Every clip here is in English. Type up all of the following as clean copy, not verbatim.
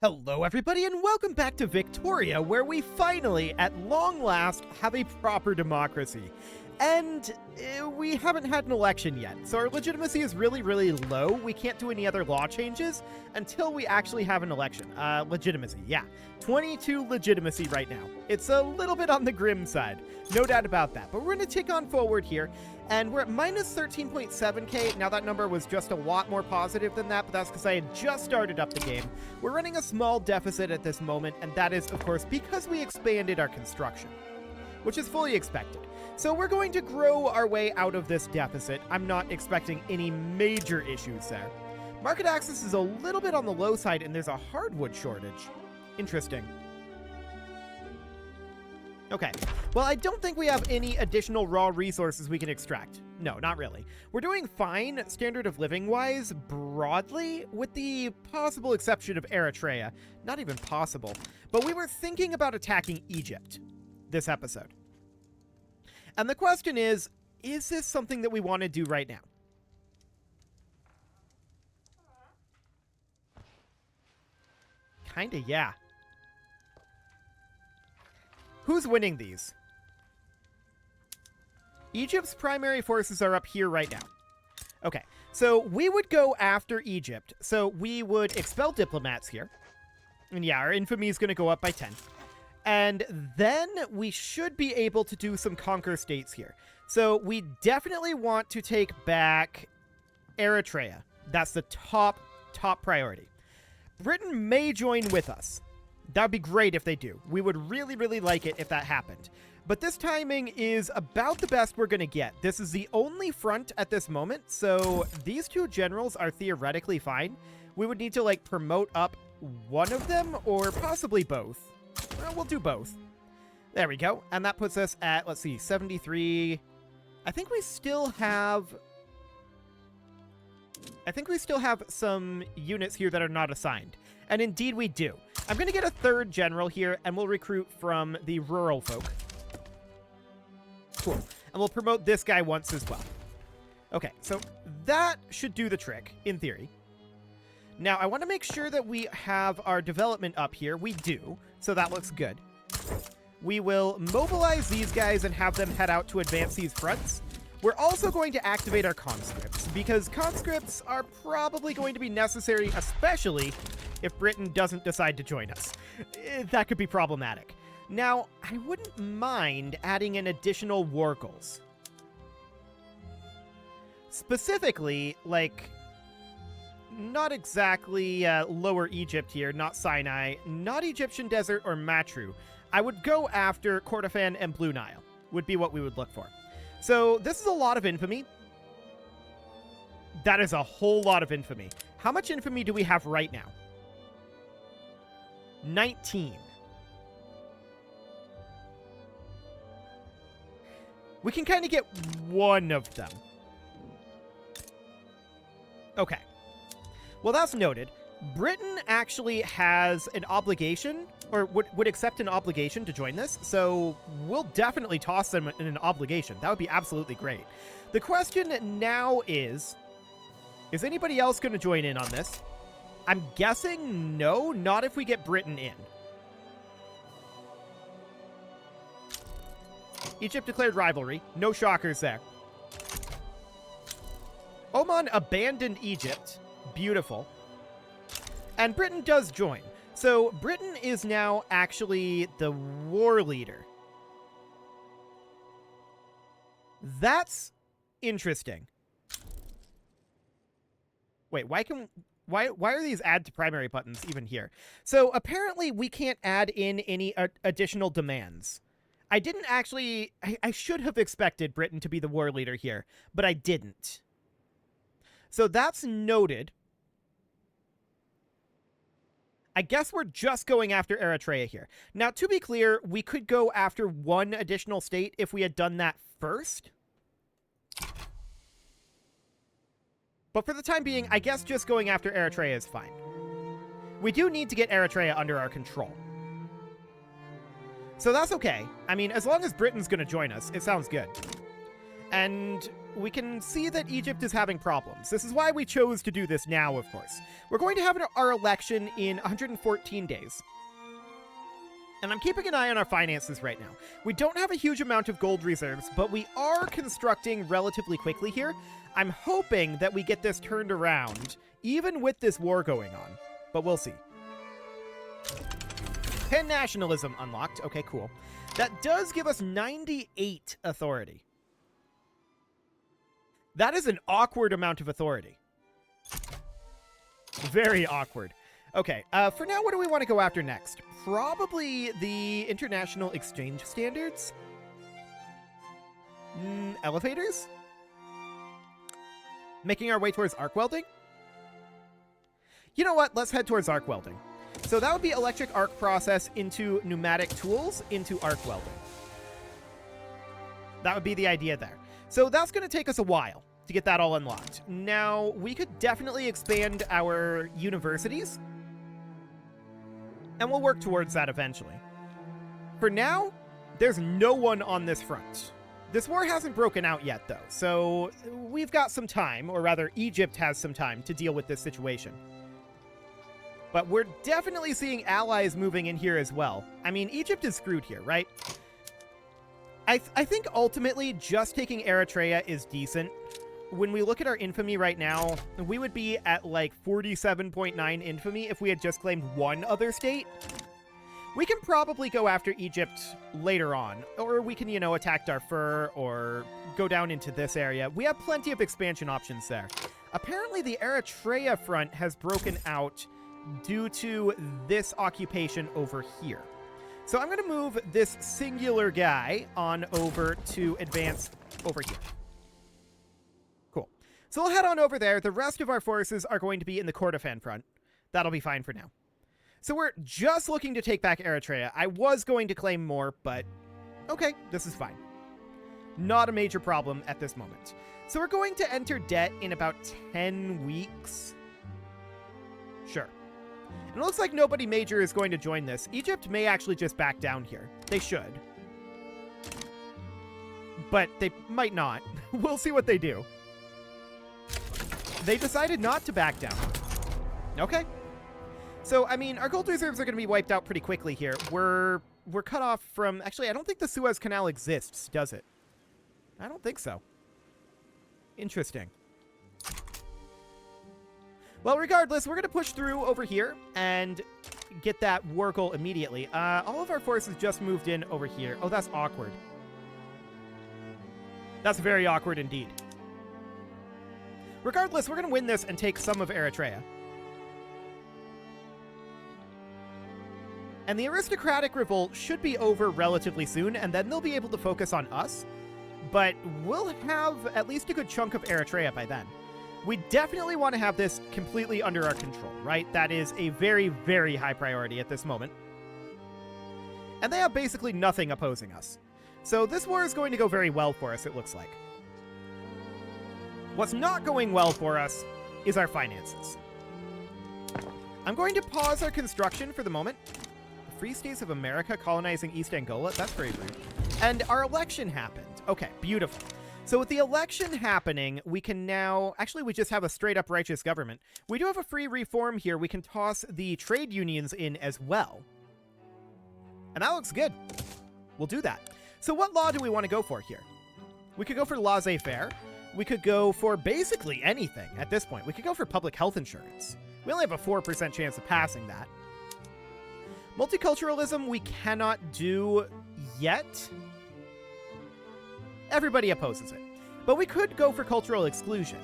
Hello everybody and welcome back to Victoria, where we finally, at long last, have a proper democracy. And we haven't had an election yet, so our legitimacy is really low. We can't do any other law changes until we actually have an election. Legitimacy, yeah. 22 legitimacy right now. It's a little bit on the grim side, no doubt about that. But we're going to tick on forward here, and we're at minus 13.7k. Now that number was just a lot more positive than that, but that's because I had just started up the game. We're running a small deficit at this moment, and that is, of course, because we expanded our construction, which is fully expected. So we're going to grow our way out of this deficit. I'm not expecting any major issues there. Market access is a little bit on the low side, and there's a hardwood shortage. Interesting. Okay, well, I don't think we have any additional raw resources we can extract. No, not really. We're doing fine, standard of living-wise, broadly, with the possible exception of Eritrea. Not even possible. But we were thinking about attacking Egypt this episode. And the question is this something that we want to do right now? Kinda, yeah. Who's winning these? Egypt's primary forces are up here right now. Okay, so we would go after Egypt. So we would expel diplomats here. And yeah, our infamy is going to go up by 10. And then we should be able to do some conquer states here. So we definitely want to take back Eritrea. That's the top priority. Britain may join with us. That would be great if they do. We would really like it if that happened. But this timing is about the best we're going to get. This is the only front at this moment, so these two generals are theoretically fine. We would need to, like, promote up one of them, or possibly both. Well, we'll do both. There we go. And that puts us at, let's see, 73. I think we still have some units here that are not assigned. And indeed we do. I'm going to get a third general here, and we'll recruit from the rural folk. Cool. And we'll promote this guy once as well. Okay, so that should do the trick, in theory. Now, I want to make sure that we have our development up here. We do, so that looks good. We will mobilize these guys and have them head out to advance these fronts. We're also going to activate our conscripts, because conscripts are probably going to be necessary, especially if Britain doesn't decide to join us. That could be problematic. Now, I wouldn't mind adding an additional war goals. Specifically, like, not exactly Lower Egypt here, not Sinai, not Egyptian Desert or Matru. I would go after Kordofan and Blue Nile, would be what we would look for. So this is a lot of infamy. That is a whole lot of infamy. How much infamy do we have right now? 19. We can kind of get one of them. Okay. Well, that's noted. Britain actually has an obligation, or would accept an obligation to join this, so we'll definitely toss them in an obligation. That would be absolutely great. The question now is anybody else going to join in on this? I'm guessing no, not if we get Britain in. Egypt declared rivalry. No shockers there. Oman abandoned Egypt. Beautiful. And Britain does join. So Britain is now actually the war leader. That's interesting. Wait, why are these add to primary buttons even here? So apparently we can't add in any additional demands. I didn't actually... I should have expected Britain to be the war leader here, but I didn't. So that's noted. I guess we're just going after Eritrea here. Now, to be clear, we could go after one additional state if we had done that first. But for the time being, I guess just going after Eritrea is fine. We do need to get Eritrea under our control. So that's okay. I mean, as long as Britain's going to join us, it sounds good. And we can see that Egypt is having problems. This is why we chose to do this now, of course. We're going to have our election in 114 days. And I'm keeping an eye on our finances right now. We don't have a huge amount of gold reserves, but we are constructing relatively quickly here. I'm hoping that we get this turned around, even with this war going on. But we'll see. Pan-nationalism unlocked. Okay, cool. That does give us 98 authority. That is an awkward amount of authority. Very awkward. Okay, for now, what do we want to go after next? Probably the international exchange standards? Elevators? Making our way towards arc welding? You know what? Let's head towards arc welding. So that would be electric arc process into pneumatic tools into arc welding. That would be the idea there. So that's going to take us a while to get that all unlocked. Now, we could definitely expand our universities, and we'll work towards that eventually. For now, there's no one on this front. This war hasn't broken out yet, though, so we've got some time, or rather, Egypt has some time to deal with this situation. But we're definitely seeing allies moving in here as well. I mean, Egypt is screwed here, right? I think ultimately just taking Eritrea is decent. When we look at our infamy right now, we would be at like 47.9 infamy if we had just claimed one other state. We can probably go after Egypt later on, or we can, you know, attack Darfur or go down into this area. We have plenty of expansion options there. Apparently the Eritrea front has broken out due to this occupation over here. So I'm going to move this singular guy on over to advance over here. Cool. So we'll head on over there. The rest of our forces are going to be in the Kordofan front. That'll be fine for now. So we're just looking to take back Eritrea. I was going to claim more, but okay, this is fine. Not a major problem at this moment. So we're going to enter debt in about 10 weeks. Sure. And it looks like nobody major is going to join this. Egypt may actually just back down here. They should. But they might not. We'll see what they do. They decided not to back down. Okay. So, I mean, our gold reserves are going to be wiped out pretty quickly here. We're cut off from... Actually, I don't think the Suez Canal exists, does it? I don't think so. Interesting. Well, regardless, we're going to push through over here and get that war goal immediately. All of our forces just moved in over here. Oh, that's awkward. That's very awkward indeed. Regardless, we're going to win this and take some of Eritrea. And the aristocratic revolt should be over relatively soon, and then they'll be able to focus on us. But we'll have at least a good chunk of Eritrea by then. We definitely want to have this completely under our control, right? That is a very, very high priority at this moment. And they have basically nothing opposing us. So this war is going to go very well for us, it looks like. What's not going well for us is our finances. I'm going to pause our construction for the moment. The Free States of America colonizing East Angola? That's very rude. And our election happened. Okay, beautiful. So with the election happening, we can now... Actually, we just have a straight-up righteous government. We do have a free reform here. We can toss the trade unions in as well. And that looks good. We'll do that. So what law do we want to go for here? We could go for laissez-faire. We could go for basically anything at this point. We could go for public health insurance. We only have a 4% chance of passing that. Multiculturalism we cannot do yet. Everybody opposes it. But we could go for cultural exclusion,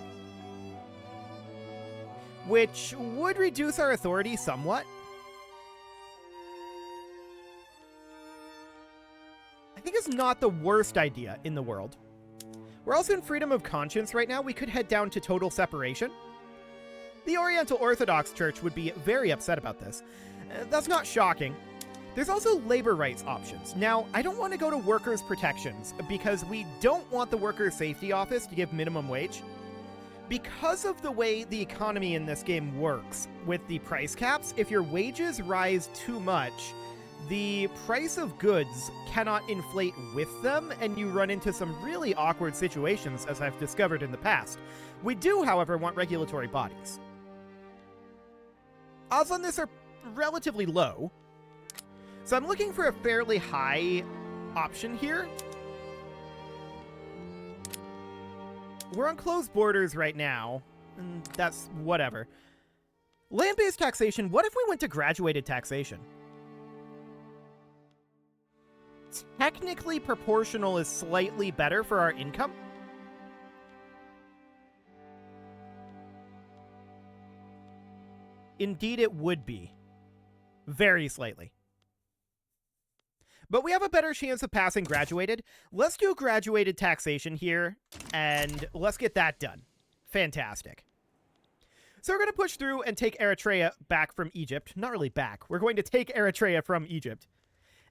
which would reduce our authority somewhat. I think it's not the worst idea in the world. We're also in freedom of conscience right now. We could head down to total separation. The Oriental Orthodox Church would be very upset about this. That's not shocking. There's also labor rights options. Now, I don't want to go to workers' protections because we don't want the Workers' Safety Office to give minimum wage. Because of the way the economy in this game works with the price caps, if your wages rise too much, the price of goods cannot inflate with them, and you run into some really awkward situations, as I've discovered in the past. We do, however, want regulatory bodies. Odds on this are relatively low, so I'm looking for a fairly high option here. We're on closed borders right now, and that's whatever. Land-based taxation, what if we went to graduated taxation? Technically, proportional is slightly better for our income. Indeed, it would be. Very slightly. But we have a better chance of passing graduated. Let's do graduated taxation here, and let's get that done. Fantastic. So we're going to push through and take Eritrea back from Egypt. Not really back. We're going to take Eritrea from Egypt.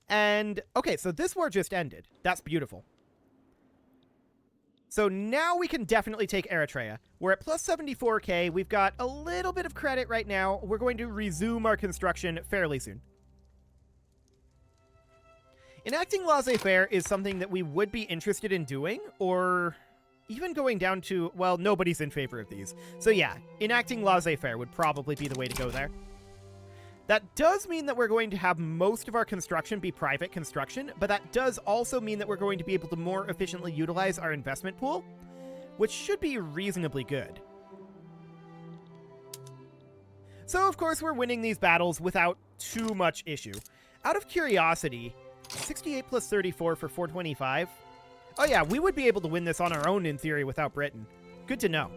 And, okay, so this war just ended. That's beautiful. So now we can definitely take Eritrea. We're at plus 74k. We've got a little bit of credit right now. We're going to resume our construction fairly soon. Enacting laissez-faire is something that we would be interested in doing, or even going down to, well, nobody's in favor of these. So yeah, enacting laissez-faire would probably be the way to go there. That does mean that we're going to have most of our construction be private construction, but that does also mean that we're going to be able to more efficiently utilize our investment pool, which should be reasonably good. So, of course, we're winning these battles without too much issue. Out of curiosity, 68 plus 34 for 425. Oh yeah, we would be able to win this on our own in theory without Britain. Good to know.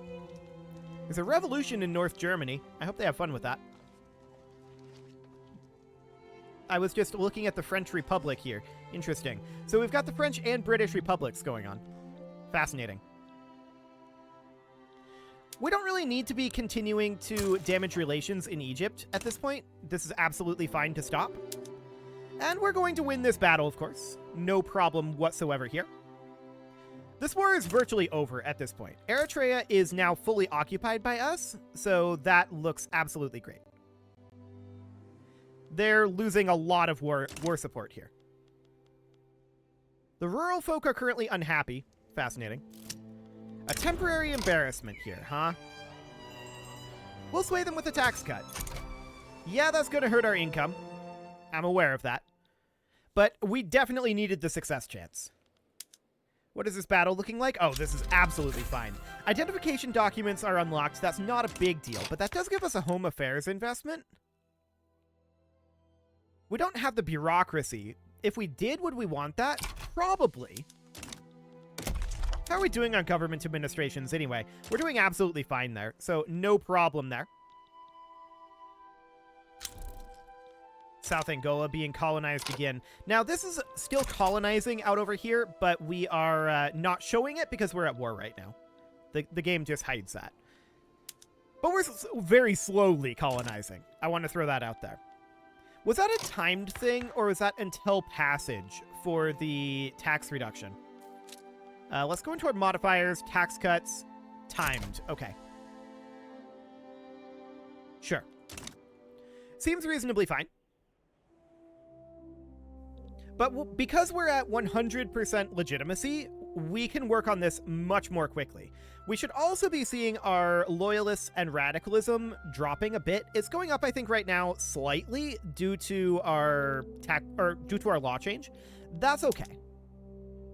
There's a revolution in North Germany. I hope they have fun with that. I was just looking at the French Republic here. Interesting. So we've got the French and British Republics going on. Fascinating. We don't really need to be continuing to damage relations in Egypt at this point. This is absolutely fine to stop. And we're going to win this battle, of course. No problem whatsoever here. This war is virtually over at this point. Eritrea is now fully occupied by us, so that looks absolutely great. They're losing a lot of war support here. The rural folk are currently unhappy. Fascinating. A temporary embarrassment here, huh? We'll sway them with a tax cut. Yeah, that's going to hurt our income. I'm aware of that. But we definitely needed the success chance. What is this battle looking like? Oh, this is absolutely fine. Identification documents are unlocked. That's not a big deal, but that does give us a home affairs investment. We don't have the bureaucracy. If we did, would we want that? Probably. How are we doing on government administrations anyway? We're doing absolutely fine there, so no problem there. South Angola being colonized again. Now, this is still colonizing out over here, but we are not showing it because we're at war right now. The game just hides that. But we're very slowly colonizing. I want to throw that out there. Was that a timed thing, or was that until passage for the tax reduction? Let's go into our modifiers, tax cuts, timed. Okay. Sure. Seems reasonably fine. But because we're at 100% legitimacy, we can work on this much more quickly. We should also be seeing our loyalists and radicalism dropping a bit. It's going up, I think, right now slightly due to our law change. That's okay.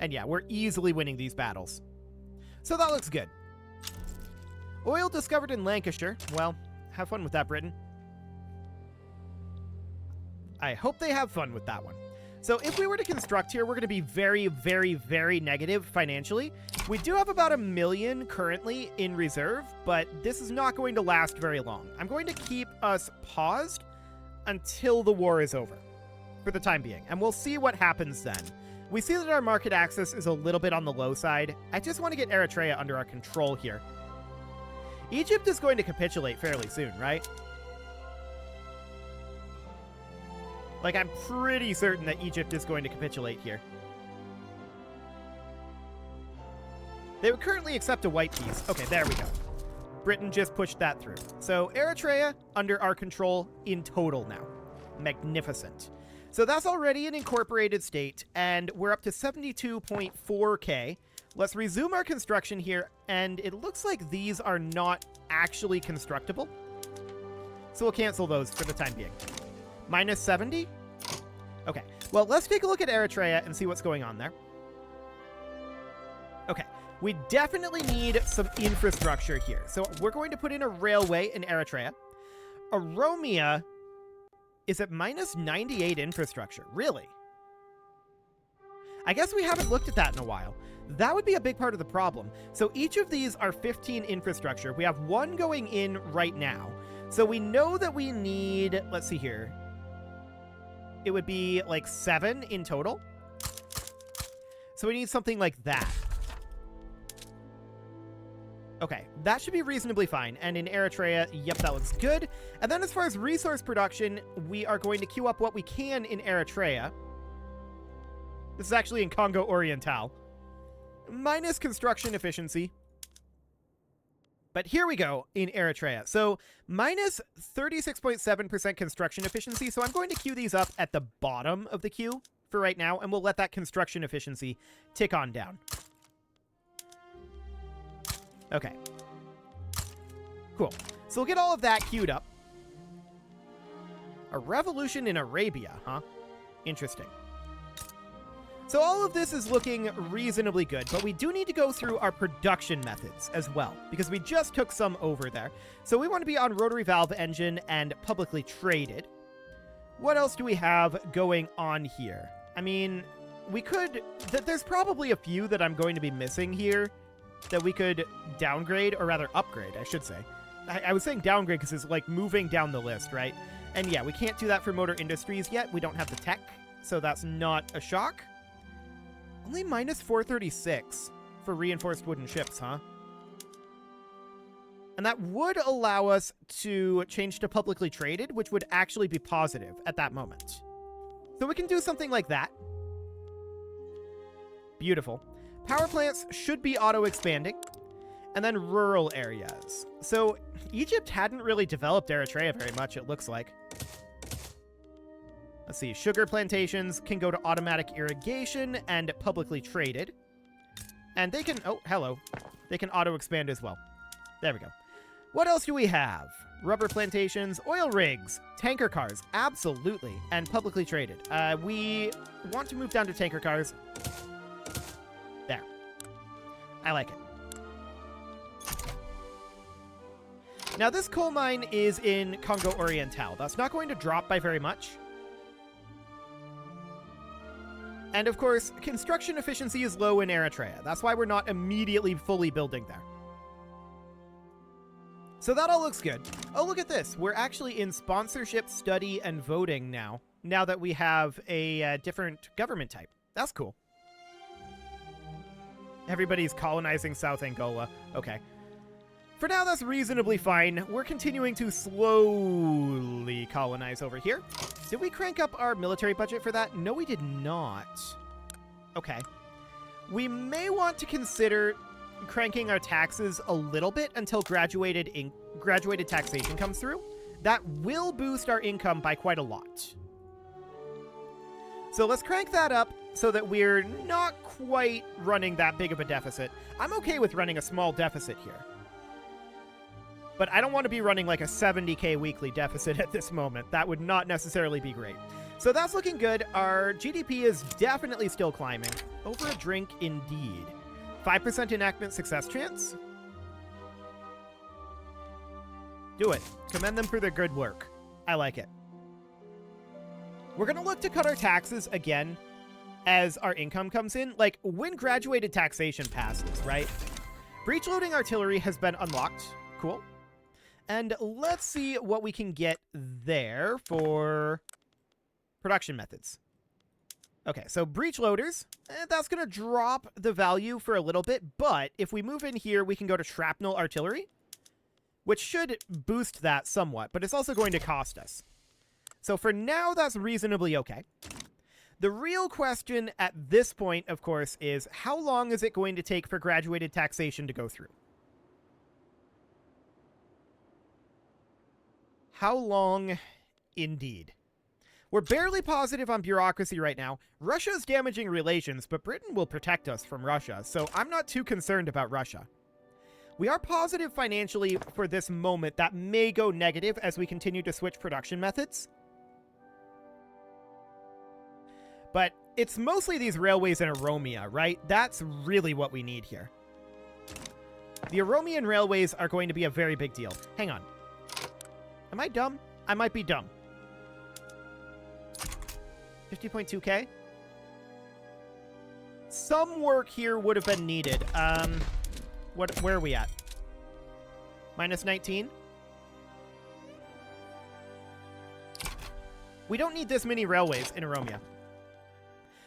And yeah, we're easily winning these battles. So that looks good. Oil discovered in Lancashire. Well, have fun with that, Britain. I hope they have fun with that one. So if we were to construct here, we're going to be very, very, very negative financially. We do have about 1 million currently in reserve, but this is not going to last very long. I'm going to keep us paused until the war is over for the time being, and we'll see what happens then. We see that our market access is a little bit on the low side. I just want to get Eritrea under our control here. Egypt is going to capitulate fairly soon, right? Like, I'm pretty certain that Egypt is going to capitulate here. They would currently accept a white peace. Okay, there we go. Britain just pushed that through. So Eritrea under our control in total now. Magnificent. So that's already an incorporated state, and we're up to 72.4k. Let's resume our construction here, and it looks like these are not actually constructible. So we'll cancel those for the time being. Minus 70? Okay, well, let's take a look at Eritrea and see what's going on there. Okay, we definitely need some infrastructure here. So we're going to put in a railway in Eritrea. Oromia is at minus 98 infrastructure. Really? I guess we haven't looked at that in a while. That would be a big part of the problem. So each of these are 15 infrastructure. We have one going in right now. So we know that we need, let's see here. It would be like 7 in total. So we need something like that. Okay, that should be reasonably fine. And in Eritrea, yep, that looks good. And then as far as resource production, we are going to queue up what we can in Eritrea. This is actually in Congo Oriental. Minus construction efficiency. But here we go in Eritrea. So minus 36.7% construction efficiency. So I'm going to queue these up at the bottom of the queue for right now, and we'll let that construction efficiency tick on down. Okay. Cool. So we'll get all of that queued up. A revolution in Arabia, huh? Interesting. So all of this is looking reasonably good, but we do need to go through our production methods as well, because we just took some over there. So we want to be on rotary valve engine and publicly traded. What else do we have going on here? I mean, we could... There's probably a few that I'm going to be missing here that we could downgrade, or rather upgrade, I should say. I was saying downgrade because it's like moving down the list, right? And yeah, we can't do that for motor industries yet. We don't have the tech, so that's not a shock. Only minus 436 for reinforced wooden ships, huh? And that would allow us to change to publicly traded, which would actually be positive at that moment. So we can do something like that. Beautiful. Power plants should be auto-expanding. And then rural areas. So Egypt hadn't really developed Eritrea very much, it looks like. Let's see. Sugar plantations can go to automatic irrigation and publicly traded. And they can... Oh, hello. They can auto-expand as well. There we go. What else do we have? Rubber plantations, oil rigs, tanker cars. Absolutely. And publicly traded. We want to move down to tanker cars. There. I like it. Now, this coal mine is in Congo Oriental. That's not going to drop by very much. And, of course, construction efficiency is low in Eritrea. That's why we're not immediately fully building there. So that all looks good. Oh, look at this. We're actually in sponsorship, study, and voting now that we have a different government type. That's cool. Everybody's colonizing South Angola. Okay. For now, that's reasonably fine. We're continuing to slowly colonize over here. Did we crank up our military budget for that? No, we did not. Okay. We may want to consider cranking our taxes a little bit until graduated taxation comes through. That will boost our income by quite a lot. So let's crank that up so that we're not quite running that big of a deficit. I'm okay with running a small deficit here. But I don't want to be running like a 70k weekly deficit at this moment. That would not necessarily be great. So that's looking good. Our GDP is definitely still climbing. Over a drink, indeed. 5% enactment success chance? Do it. Commend them for their good work. I like it. We're going to look to cut our taxes again as our income comes in. Like, when graduated taxation passes, right? Breech-loading artillery has been unlocked. Cool. And let's see what we can get there for production methods. Okay, so breech loaders, that's going to drop the value for a little bit, but if we move in here, we can go to shrapnel artillery, which should boost that somewhat, but it's also going to cost us. So for now, that's reasonably okay. The real question at this point, of course, is how long is it going to take for graduated taxation to go through? How long, indeed. We're barely positive on bureaucracy right now. Russia's damaging relations, but Britain will protect us from Russia, so I'm not too concerned about Russia. We are positive financially for this moment. That may go negative as we continue to switch production methods. But it's mostly these railways in Oromia, right? That's really what we need here. The Oromian railways are going to be a very big deal. Hang on. Am I dumb? I might be dumb. 50.2k? Some work here would have been needed. Where are we at? Minus 19? We don't need this many railways in Oromia.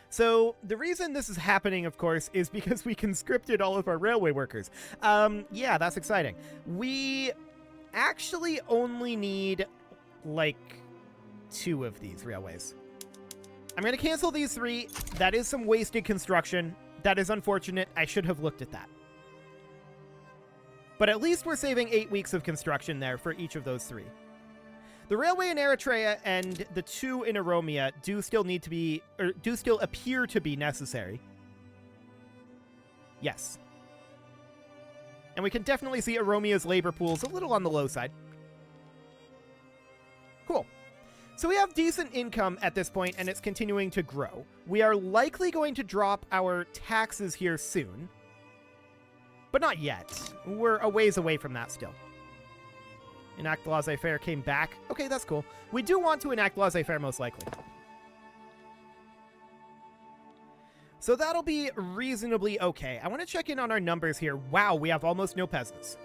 So the reason this is happening, of course, is because we conscripted all of our railway workers. Yeah, that's exciting. We actually only need, like, 2 of these railways. I'm going to cancel these 3. That is some wasted construction. That is unfortunate. I should have looked at that. But at least we're saving 8 weeks of construction there for each of those 3. The railway in Eritrea and the 2 in Oromia do still need to be, or do still appear to be necessary. Yes. And we can definitely see Oromia's labor pools a little on the low side. Cool. So we have decent income at this point, and it's continuing to grow. We are likely going to drop our taxes here soon. But not yet. We're a ways away from that still. Enact laissez-faire came back. Okay, that's cool. We do want to enact laissez-faire most likely. So that'll be reasonably okay. I want to check in on our numbers here. Wow, we have almost no peasants.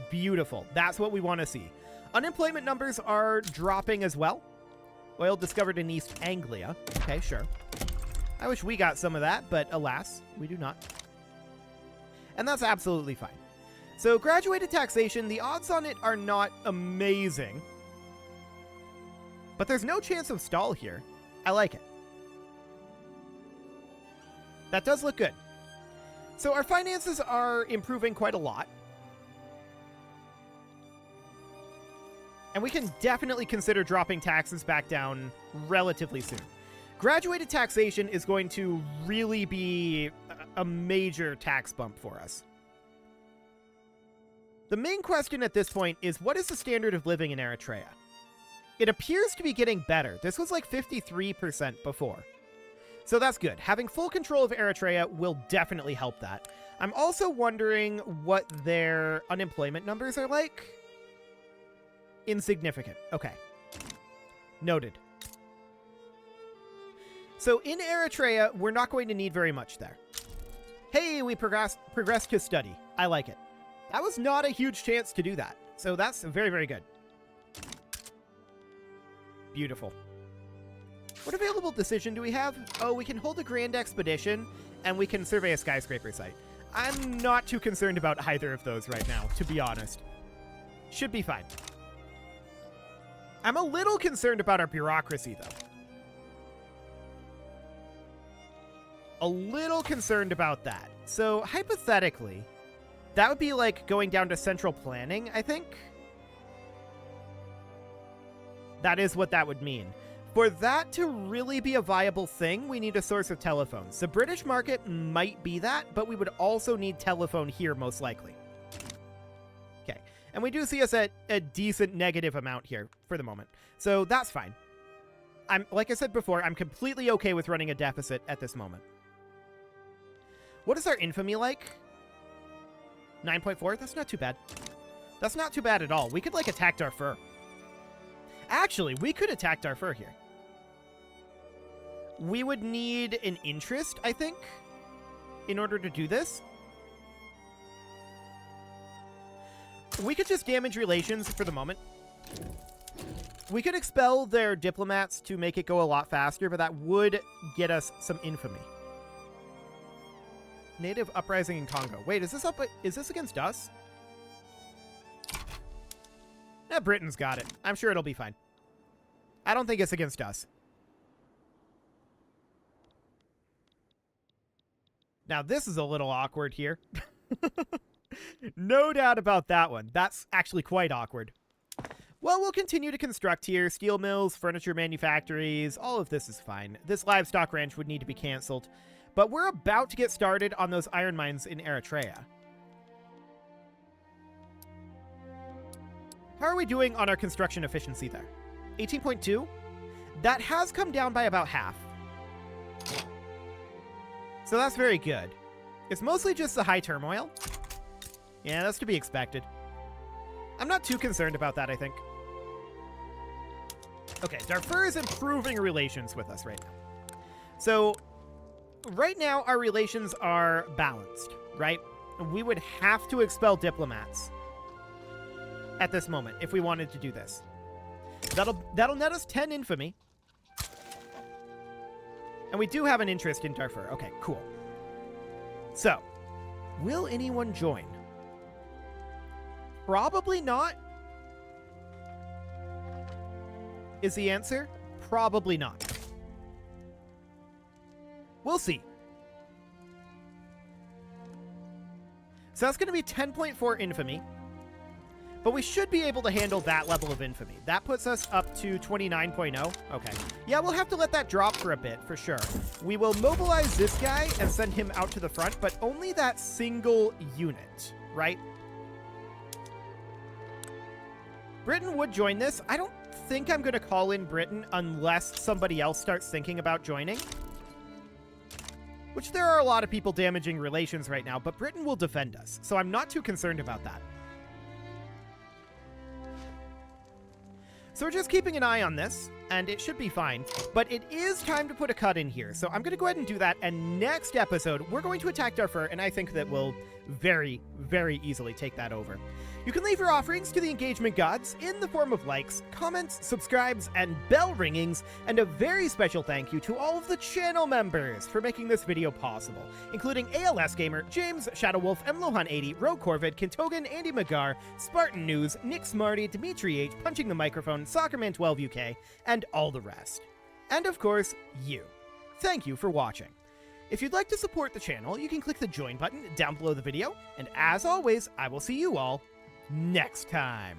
Beautiful. That's what we want to see. Unemployment numbers are dropping as well. Oil discovered in East Anglia. Okay, sure. I wish we got some of that, but alas, we do not. And that's absolutely fine. So graduated taxation, the odds on it are not amazing. But there's no chance of stall here. I like it. That does look good. So our finances are improving quite a lot. And we can definitely consider dropping taxes back down relatively soon. Graduated taxation is going to really be a major tax bump for us. The main question at this point is, what is the standard of living in Eritrea? It appears to be getting better. This was like 53% before. So that's good. Having full control of Eritrea will definitely help that. I'm also wondering what their unemployment numbers are like. Insignificant. Okay. Noted. So in Eritrea, we're not going to need very much there. Hey, we progressed to study. I like it. That was not a huge chance to do that. So that's very, very good. Beautiful. What available decision do we have? Oh, we can hold a grand expedition, and we can survey a skyscraper site. I'm not too concerned about either of those right now, to be honest. Should be fine. I'm a little concerned about our bureaucracy, though. A little concerned about that. So, hypothetically, that would be like going down to central planning, I think. That is what that would mean. For that to really be a viable thing, we need a source of telephones. The British market might be that, but we would also need telephone here, most likely. Okay, and we do see us at a decent negative amount here for the moment. So that's fine. Like I said before, I'm completely okay with running a deficit at this moment. What is our infamy like? 9.4? That's not too bad. That's not too bad at all. We could, like, attack Darfur. Actually, we could attack Darfur here. We would need an interest, I think, in order to do this. We could just damage relations for the moment. We could expel their diplomats to make it go a lot faster, but that would get us some infamy. Native uprising in Congo. Wait, is this against us? Britain's got it. I'm sure it'll be fine. I don't think it's against us. Now, this is a little awkward here. No doubt about that one. That's actually quite awkward. Well, we'll continue to construct here. Steel mills, furniture manufactories, all of this is fine. This livestock ranch would need to be canceled. But we're about to get started on those iron mines in Eritrea. How are we doing on our construction efficiency there? 18.2? That has come down by about half. So that's very good. It's mostly just the high turmoil. Yeah, that's to be expected. I'm not too concerned about that, I think. Okay, Darfur is improving relations with us right now. So, right now, our relations are balanced, right? We would have to expel diplomats at this moment if we wanted to do this. That'll net us 10 infamy. And we do have an interest in Darfur. Okay, cool. So, will anyone join? Probably not. Is the answer? Probably not. We'll see. So that's going to be 10.4 infamy. But we should be able to handle that level of infamy. That puts us up to 29.0. Okay. Yeah, we'll have to let that drop for a bit, for sure. We will mobilize this guy and send him out to the front, but only that single unit, right? Britain would join this. I don't think I'm going to call in Britain unless somebody else starts thinking about joining. Which there are a lot of people damaging relations right now, but Britain will defend us, so I'm not too concerned about that. So we're just keeping an eye on this, and it should be fine. But it is time to put a cut in here, so I'm going to go ahead and do that. And next episode, we're going to attack Darfur, and I think that we'll very, very easily take that over. You can leave your offerings to the engagement gods in the form of likes, comments, subscribes, and bell ringings, and a very special thank you to all of the channel members for making this video possible, including ALS Gamer, James, Shadowwolf, MLohan80, Ro Corvid, Kintogan, Andy Magar, Spartan News, Nick Smarty, Dimitri H, Punching the Microphone, Soccerman12UK, and all the rest. And of course, you. Thank you for watching. If you'd like to support the channel, you can click the join button down below the video, and as always, I will see you all next time.